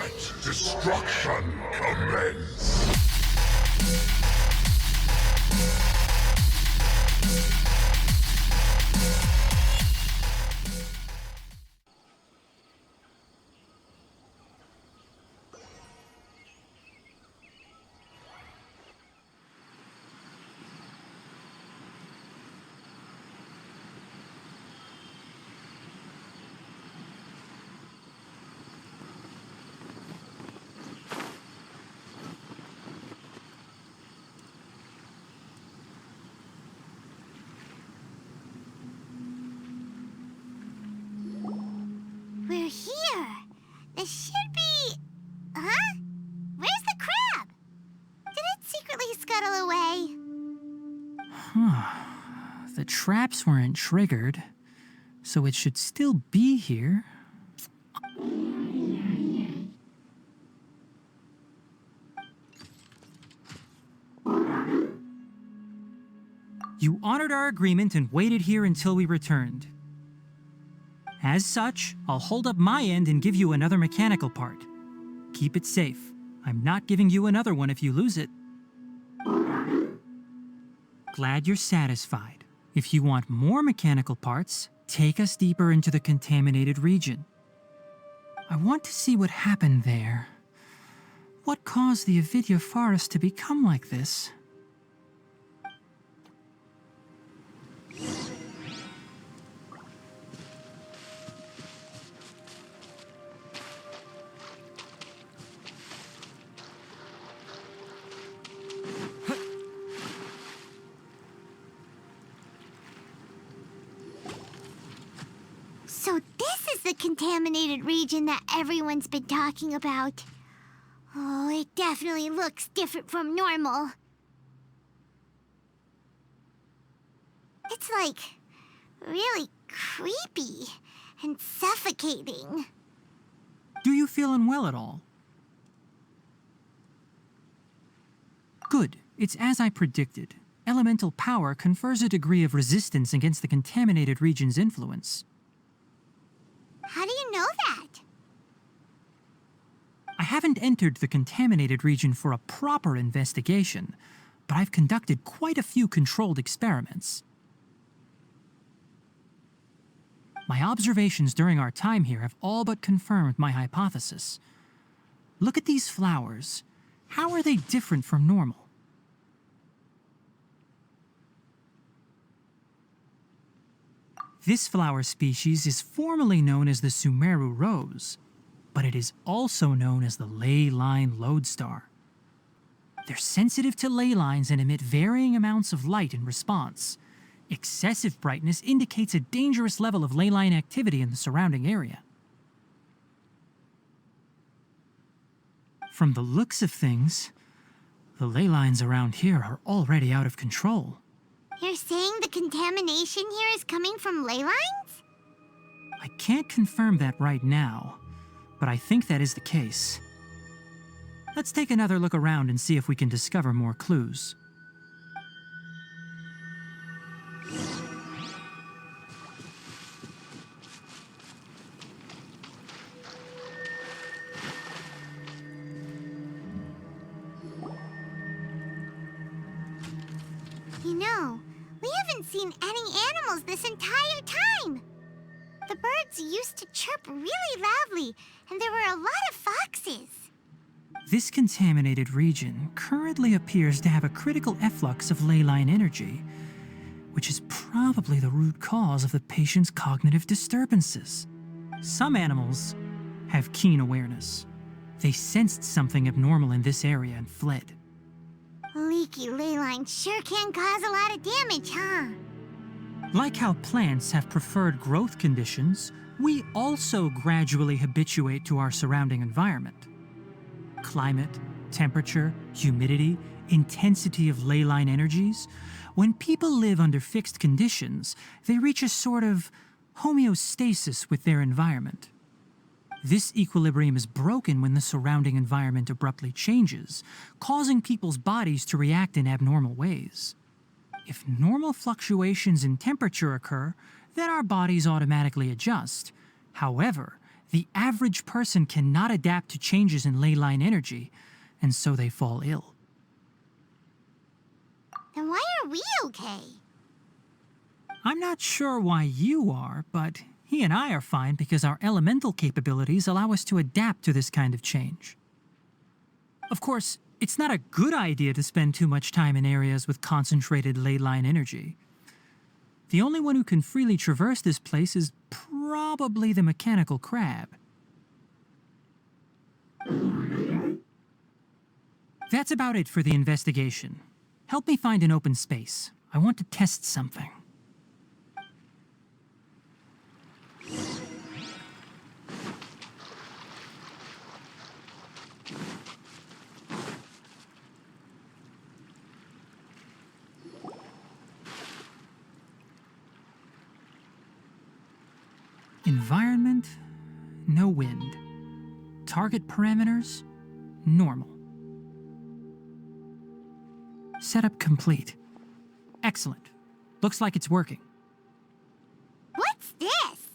Let destruction commence! We're here. This should be... Huh? Where's the crab? Did it secretly scuttle away? The traps weren't triggered, so it should still be here. You honored our agreement and waited here until we returned. As such, I'll hold up my end and give you another mechanical part. Keep it safe. I'm not giving you another one if you lose it. Glad you're satisfied. If you want more mechanical parts, take us deeper into the contaminated region. I want to see what happened there. What caused the Awidiens forest to become like this? So this is the contaminated region that everyone's been talking about. Oh, it definitely looks different from normal. It's like really creepy and suffocating. Do you feel unwell at all? Good. It's as I predicted. Elemental power confers a degree of resistance against the contaminated region's influence. How do you know that? I haven't entered the contaminated region for a proper investigation, but I've conducted quite a few controlled experiments. My observations during our time here have all but confirmed my hypothesis. Look at these flowers. How are they different from normal? This flower species is formally known as the SUMERU rose, but it is also known as the ley line lodestar. They're sensitive to ley lines and emit varying amounts of light in response. Excessive brightness indicates a dangerous level of ley line activity in the surrounding area. From the looks of things, the ley lines around here are already out of control. You're saying the contamination here is coming from ley lines? I can't confirm that right now, but I think that is the case. Let's take another look around and see if we can discover more clues. You know, we haven't seen any animals this entire time. The birds used to chirp really loudly, and there were a lot of foxes. This contaminated region currently appears to have a critical efflux of ley line energy, which is probably the root cause of the patient's cognitive disturbances. Some animals have keen awareness. They sensed something abnormal in this area and fled. Leaky ley lines sure can cause a lot of damage, huh? Like how plants have preferred growth conditions, we also gradually habituate to our surrounding environment. Climate, temperature, humidity, intensity of ley line energies. When people live under fixed conditions, they reach a sort of homeostasis with their environment. This equilibrium is broken when the surrounding environment abruptly changes, causing people's bodies to react in abnormal ways. If normal fluctuations in temperature occur, then our bodies automatically adjust. However, The average person cannot adapt to changes in ley line energy, and so they fall ill. Then why are we okay? I'm not sure why you are, but he and I are fine because our elemental capabilities allow us to adapt to this kind of change. Of course, it's not a good idea to spend too much time in areas with concentrated ley line energy. The only one who can freely traverse this place is probably the mechanical crab. That's about it for the investigation. Help me find an open space. I want to test something. Environment, no wind. Target parameters, normal. Setup complete. Excellent. Looks like it's working. What's this?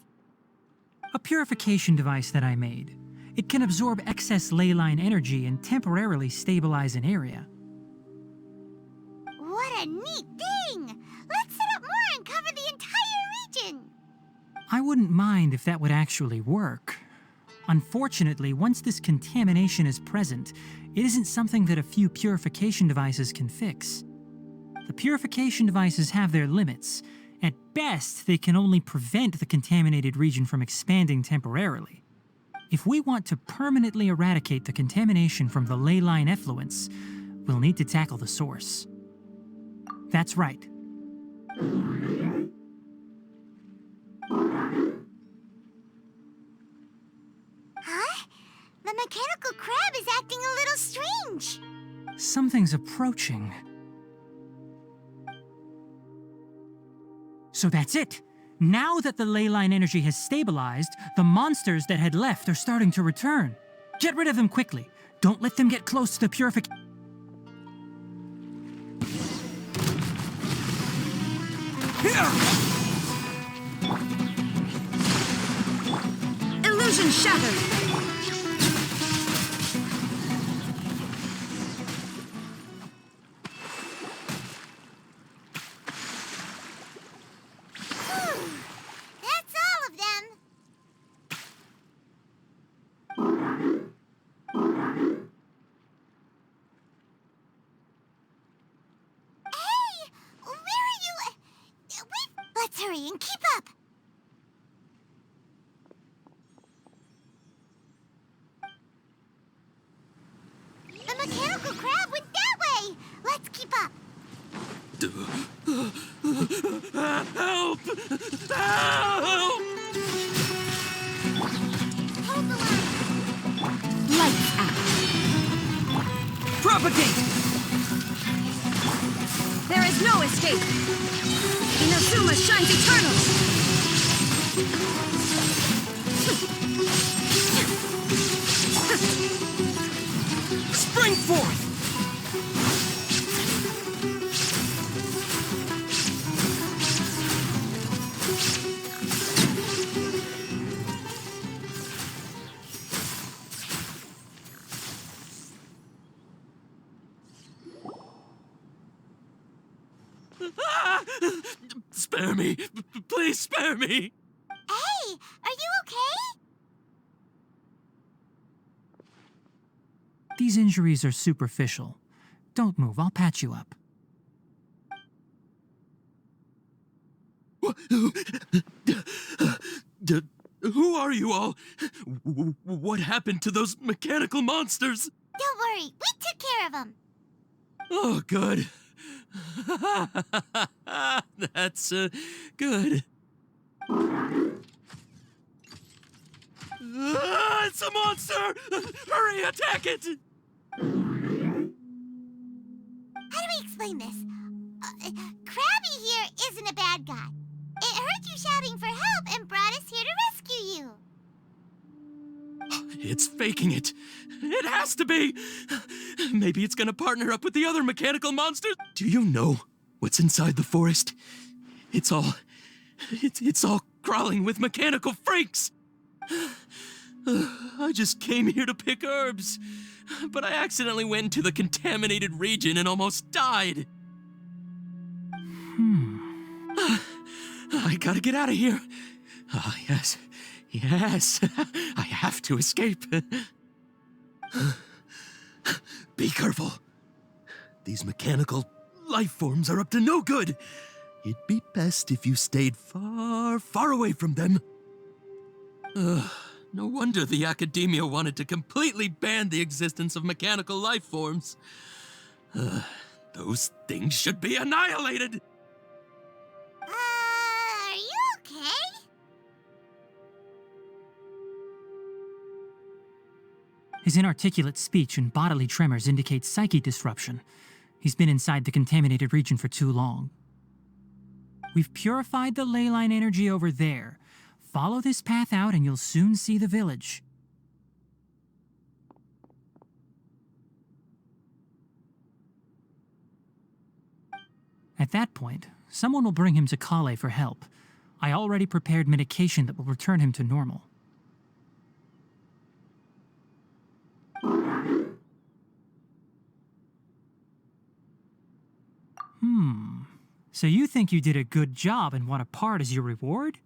A purification device that I made. It can absorb excess ley line energy and temporarily stabilize an area. What a neat thing! Let's set up more and cover the entire region! I wouldn't mind if that would actually work. Unfortunately, once this contamination is present, it isn't something that a few purification devices can fix. The purification devices have their limits. At best, they can only prevent the contaminated region from expanding temporarily. If we want to permanently eradicate the contamination from the ley line effluents, we'll need to tackle the source. That's right. Huh? The mechanical crab is acting a little strange. Something's approaching. So that's it. Now that the ley line energy has stabilized, the monsters that had left are starting to return. Get rid of them quickly. Don't let them get close to the purification. Illusion shattered! That's all of them. Hey! Where are you? Wait! Let's hurry and keep up. The mechanical crab went that way. Let's keep up. Help! Help! Hold the line. Lights out. Propagate! There is no escape. Inazuma shines eternal. Spring forth! Ah! Spare me! Please spare me! Hey, are you okay? These injuries are superficial. Don't move, I'll patch you up. Who are you all? What happened to those mechanical monsters? Don't worry, we took care of them. Oh, good. That's good. It's a monster! Hurry, attack it! How do we explain this? Krabby here isn't a bad guy. It heard you shouting for help and brought us here to rescue you. It's faking it. It has to be. Maybe it's gonna partner up with the other mechanical monsters. Do you know what's inside the forest? It's all crawling with mechanical freaks. I just came here to pick herbs, but I accidentally went into the contaminated region and almost died. I gotta get out of here. Ah, yes. Yes. I have to escape. Be careful. These mechanical life forms are up to no good. It'd be best if you stayed far, far away from them. No wonder the academia wanted to completely ban the existence of mechanical life forms. Those things should be annihilated! Are you okay? His inarticulate speech and bodily tremors indicate psyche disruption. He's been inside the contaminated region for too long. We've purified the ley line energy over there. Follow this path out and you'll soon see the village. At that point, someone will bring him to Kale for help. I already prepared medication that will return him to normal. So you think you did a good job and want a part as your reward?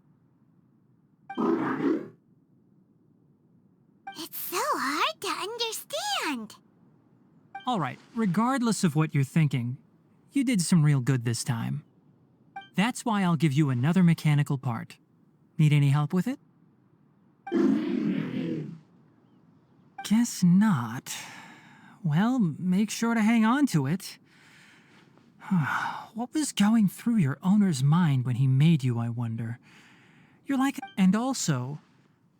It's so hard to understand. All right, regardless of what you're thinking, you did some real good this time. That's why I'll give you another mechanical part. Need any help with it? Guess not. Well, make sure to hang on to it. What was going through your owner's mind when he made you, I wonder? You're like... And also,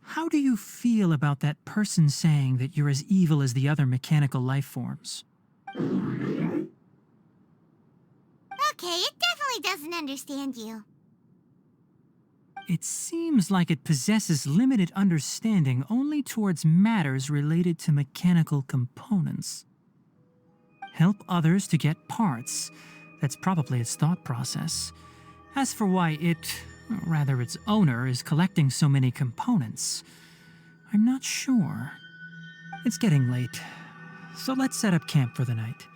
how do you feel about that person saying that you're as evil as the other mechanical life forms? Okay, it definitely doesn't understand you. It seems like it possesses limited understanding only towards matters related to mechanical components. Help others to get parts. That's probably its thought process. As for why rather its owner, is collecting so many components, I'm not sure. It's getting late, so let's set up camp for the night.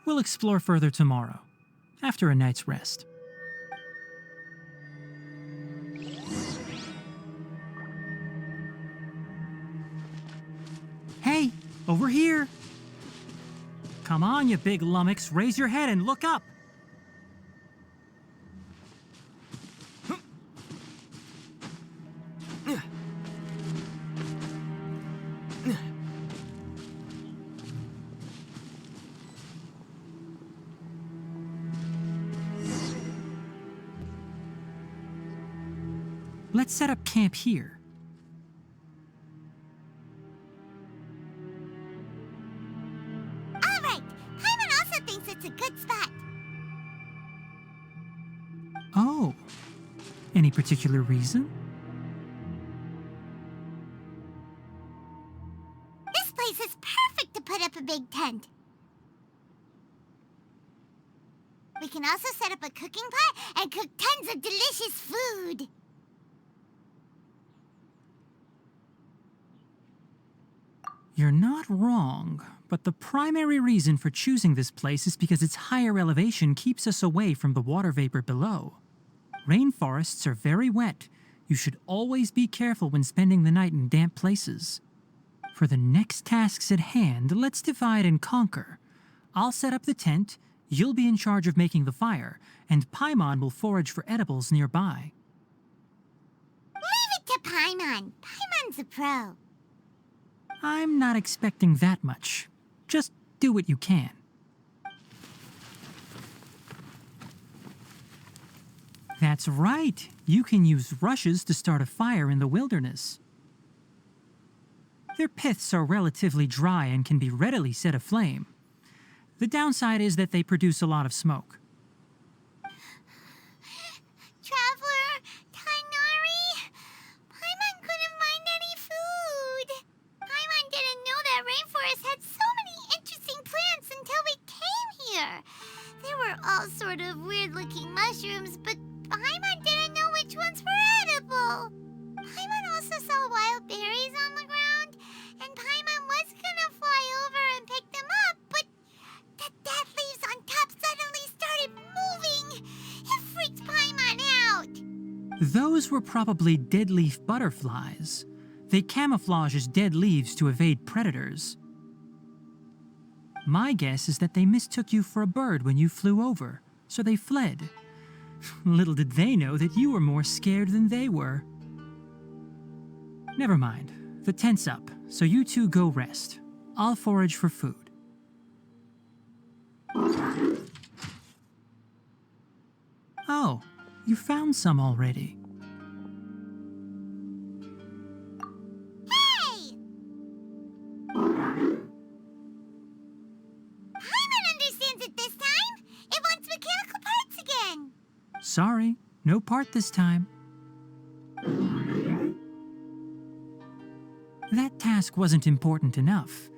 We'll explore further tomorrow, after a night's rest. Hey, over here! Come on, you big lummox, raise your head and look up! Let's set up camp here. All right, Paimon also thinks it's a good spot. Oh, any particular reason? This place is perfect to put up a big tent. We can also set up a cooking pot and cook tons of delicious food. You're not wrong, but the primary reason for choosing this place is because its higher elevation keeps us away from the water vapor below. Rainforests are very wet. You should always be careful when spending the night in damp places. For the next tasks at hand, let's divide and conquer. I'll set up the tent, you'll be in charge of making the fire, and Paimon will forage for edibles nearby. Leave it to Paimon. Paimon's a pro. I'm not expecting that much. Just do what you can. That's right. You can use rushes to start a fire in the wilderness. Their piths are relatively dry and can be readily set aflame. The downside is that they produce a lot of smoke. Traveler, Tainari, Paimon couldn't find any food. Paimon didn't know that rainforest had so many interesting plants until we came here. They were all sort of weird-looking mushrooms, but Paimon didn't know which ones were edible. Paimon also saw wild berries on Those were probably dead leaf butterflies. They camouflage as dead leaves to evade predators. My guess is that they mistook you for a bird when you flew over, so they fled. Little did they know that you were more scared than they were. Never mind. The tent's up, so you two go rest. I'll forage for food. Oh, you found some already. Hey! Paimon understands it this time. It wants mechanical parts again. Sorry, no part this time. That task wasn't important enough.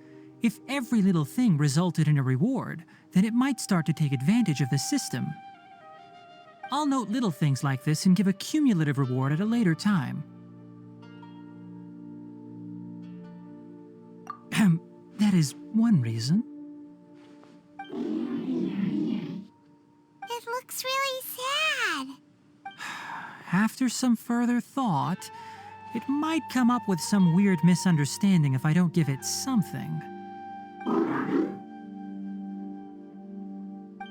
If every little thing resulted in a reward, then it might start to take advantage of the system. I'll note little things like this and give a cumulative reward at a later time. That is one reason. It looks really sad. After some further thought, it might come up with some weird misunderstanding if I don't give it something.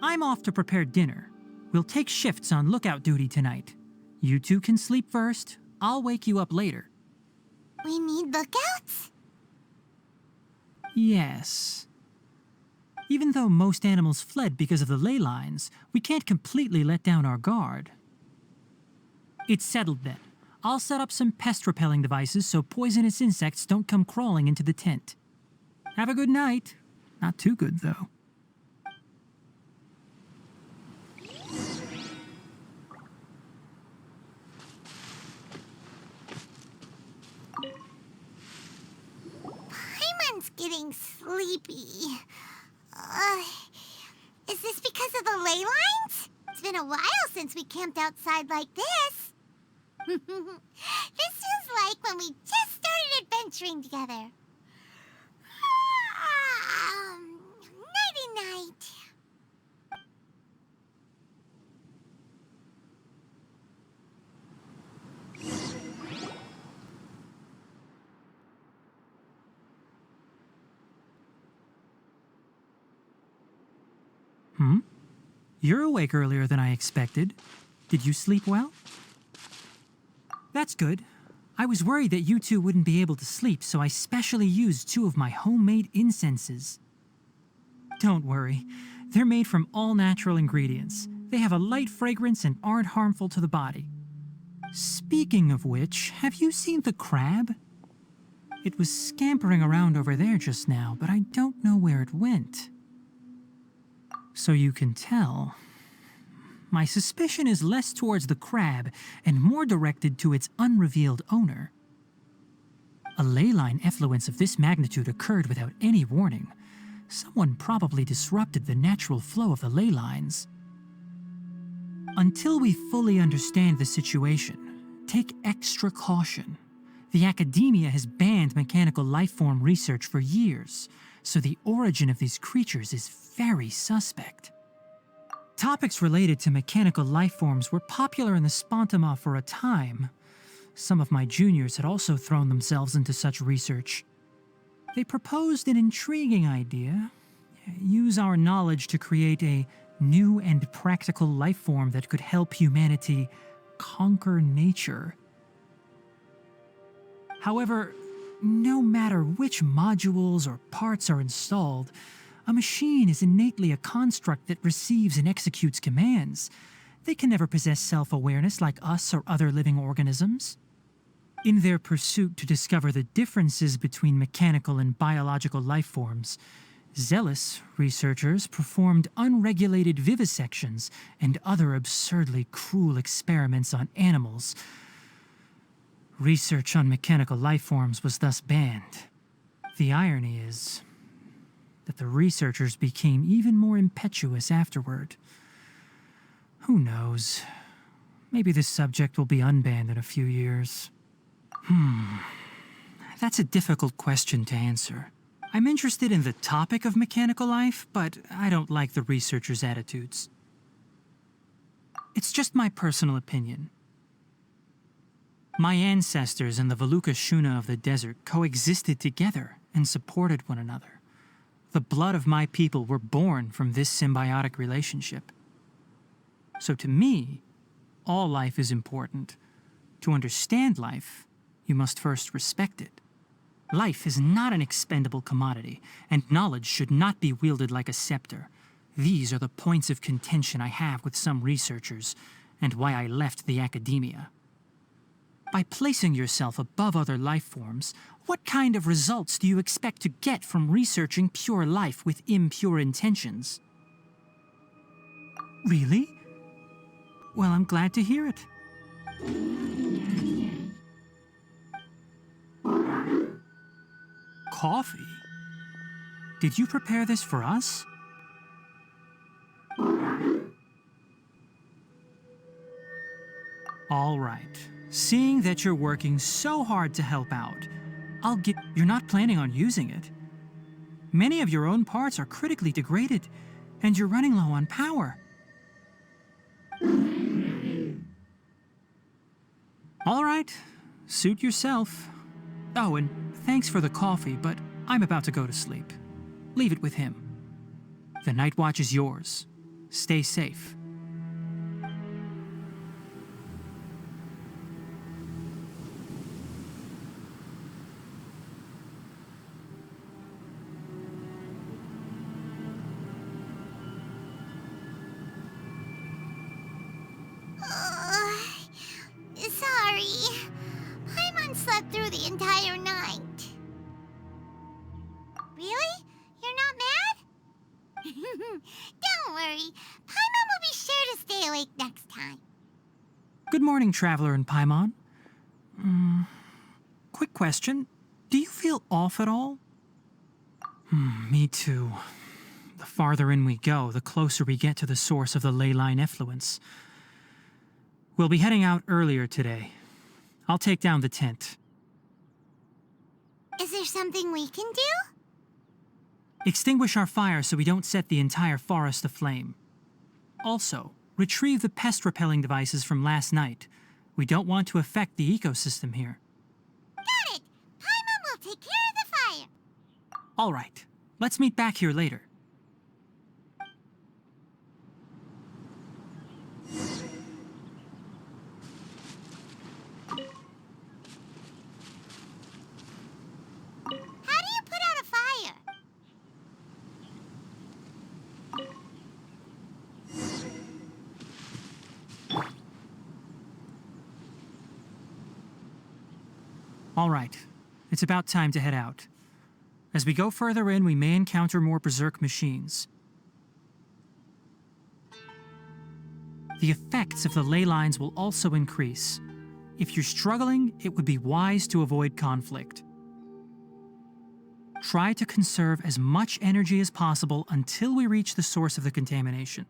I'm off to prepare dinner. We'll take shifts on lookout duty tonight. You two can sleep first. I'll wake you up later. We need lookouts? Yes. Even though most animals fled because of the ley lines, we can't completely let down our guard. It's settled then. I'll set up some pest-repelling devices so poisonous insects don't come crawling into the tent. Have a good night. Not too good, though. Paimon's getting sleepy. Is this because of the ley lines? It's been a while since we camped outside like this. This feels like when we just started adventuring together. Nighty-night. You're awake earlier than I expected. Did you sleep well? That's good. I was worried that you two wouldn't be able to sleep, so I specially used 2 of my homemade incenses. Don't worry. They're made from all natural ingredients. They have a light fragrance and aren't harmful to the body. Speaking of which, have you seen the crab? It was scampering around over there just now, but I don't know where it went. So you can tell. My suspicion is less towards the crab and more directed to its unrevealed owner. A ley line effluence of this magnitude occurred without any warning. Someone probably disrupted the natural flow of the ley lines. Until we fully understand the situation, take extra caution. The academia has banned mechanical lifeform research for years, so the origin of these creatures is very suspect. Topics related to mechanical lifeforms were popular in the Spontama for a time. Some of my juniors had also thrown themselves into such research. They proposed an intriguing idea: use our knowledge to create a new and practical lifeform that could help humanity conquer nature. However, no matter which modules or parts are installed, a machine is innately a construct that receives and executes commands. They can never possess self-awareness like us or other living organisms. In their pursuit to discover the differences between mechanical and biological life forms, zealous researchers performed unregulated vivisections and other absurdly cruel experiments on animals. Research on mechanical life forms was thus banned. The irony is that the researchers became even more impetuous afterward. Who knows? Maybe this subject will be unbanned in a few years. That's a difficult question to answer. I'm interested in the topic of mechanical life, but I don't like the researchers' attitudes. It's just my personal opinion. My ancestors and the Veluca Shuna of the desert coexisted together and supported one another. The blood of my people were born from this symbiotic relationship. So to me, all life is important. To understand life, you must first respect it. Life is not an expendable commodity, and knowledge should not be wielded like a scepter. These are the points of contention I have with some researchers, and why I left the academia. By placing yourself above other life forms, what kind of results do you expect to get from researching pure life with impure intentions? Really? Well, I'm glad to hear it. Coffee? Did you prepare this for us? All right. Seeing that you're working so hard to help out, You're not planning on using it. Many of your own parts are critically degraded, and you're running low on power. All right. Suit yourself. Oh, and thanks for the coffee, but I'm about to go to sleep. Leave it with him. The night watch is yours. Stay safe. Sorry. Paimon slept through the entire night. Really? You're not mad? Don't worry. Paimon will be sure to stay awake next time. Good morning, Traveler and Paimon. Quick question. Do you feel off at all? Me too. The farther in we go, the closer we get to the source of the ley line effluence. We'll be heading out earlier today. I'll take down the tent. Is there something we can do? Extinguish our fire so we don't set the entire forest aflame. Also, retrieve the pest-repelling devices from last night. We don't want to affect the ecosystem here. Got it! Paimon will take care of the fire. All right. Let's meet back here later. How do you put out a fire? All right. It's about time to head out. As we go further in, we may encounter more berserk machines. The effects of the ley lines will also increase. If you're struggling, it would be wise to avoid conflict. Try to conserve as much energy as possible until we reach the source of the contamination.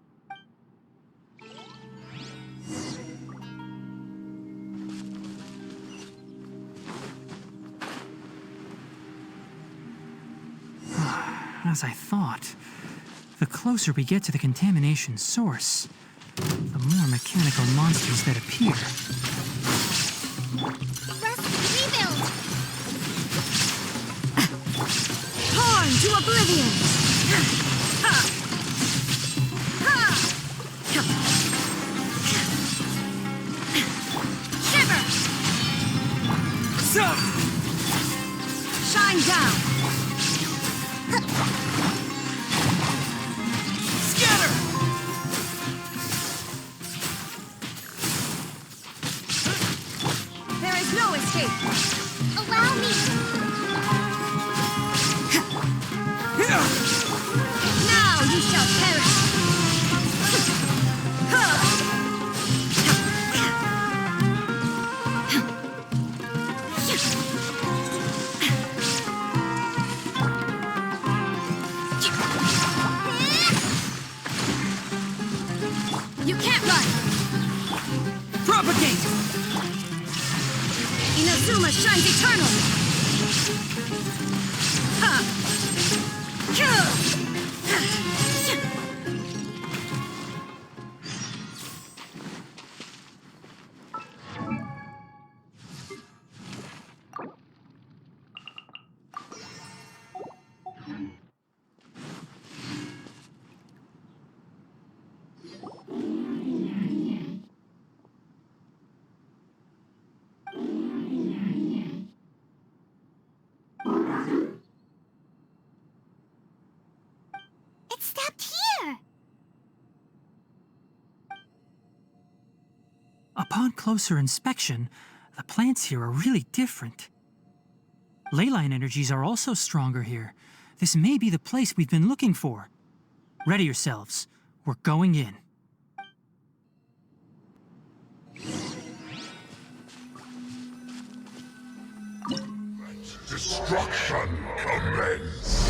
As I thought, the closer we get to the contamination source, the more mechanical monsters that appear. Rest, rebuild! Torn to oblivion! Shiver! Shine down! Scatter! There is no escape! Allow me. Now you shall perish! You can't run! Propagate! Inazuma shines eternal! Ha! Upon closer inspection, the plants here are really different. Leyline energies are also stronger here. This may be the place we've been looking for. Ready yourselves. We're going in. Destruction commence!